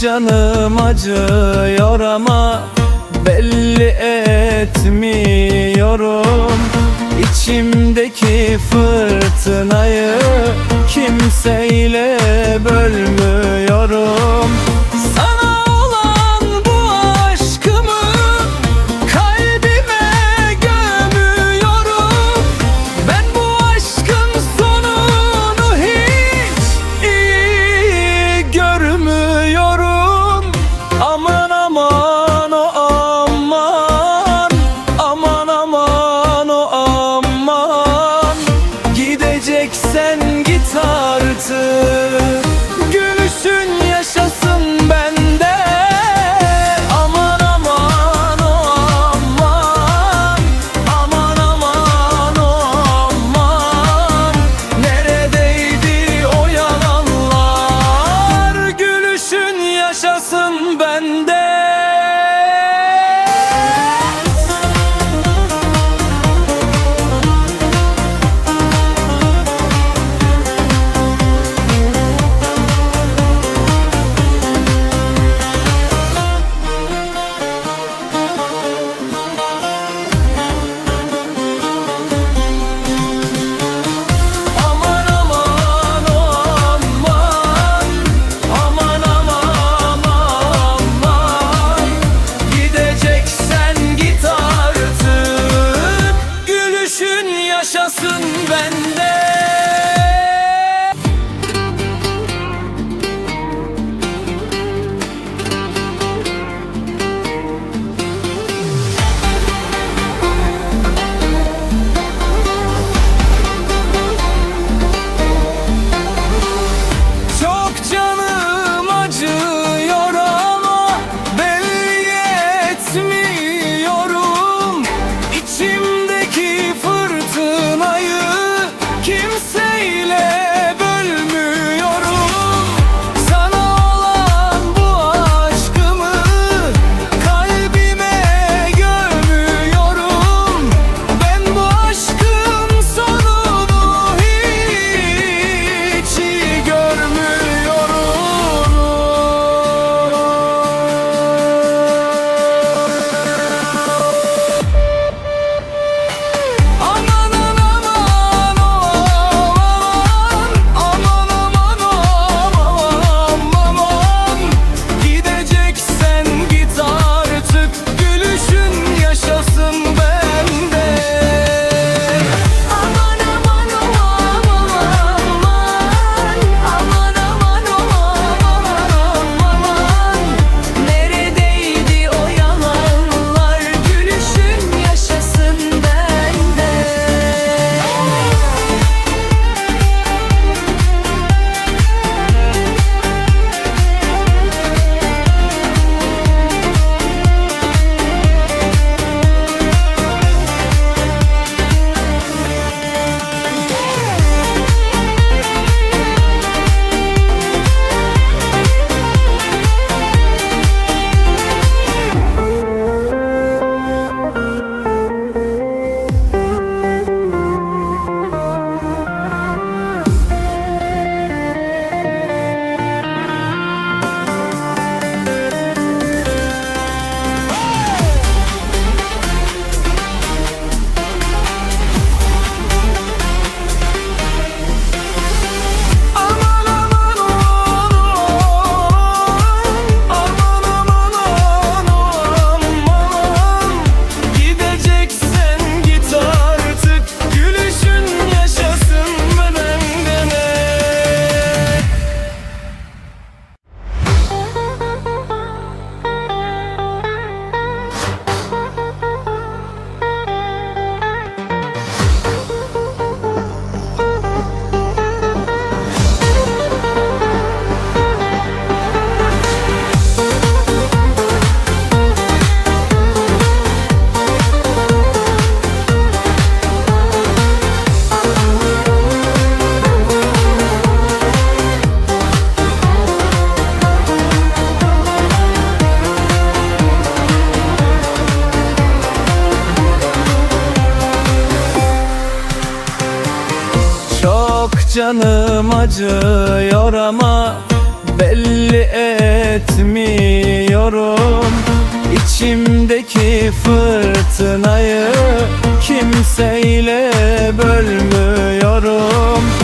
canım acıyor ama belli etmiyorum. İçimdeki fırtınayı kimseyle bölmüyorum. Sana olan bu aşkımı kalbime gömüyorum. Ben bu aşkın sonunu hiç iyi görmüyorum. Aman aman o aman, aman aman o aman. Gideceksen git artık, gülüşün yaşasın bende. Aman aman o aman, aman aman o aman. Neredeydi o yalanlar, gülüşün yaşasın bende. Yaşasın bende. Çok canım acıyor ama belli etmiyorum. İçimdeki fırtınayı kimseyle bölmüyorum. Sana olan bu aşkımı kalbime gömüyorum. Ben bu aşkın sonunu hiç iyi görmüyorum. Aman aman o aman, aman aman o aman. Gideceksen git artık, gülüşün yaşasın bende. Aman aman o aman, aman aman o aman. Neredeydi o yalanlar, gülüşün yaşasın bende. Aman aman o aman, aman aman o aman. Gideceksen git artık, gülüşün yaşasın bende. Çok canım acıyor ama belli etmiyorum. İçimdeki fırtınayı kimseyle bölmüyorum.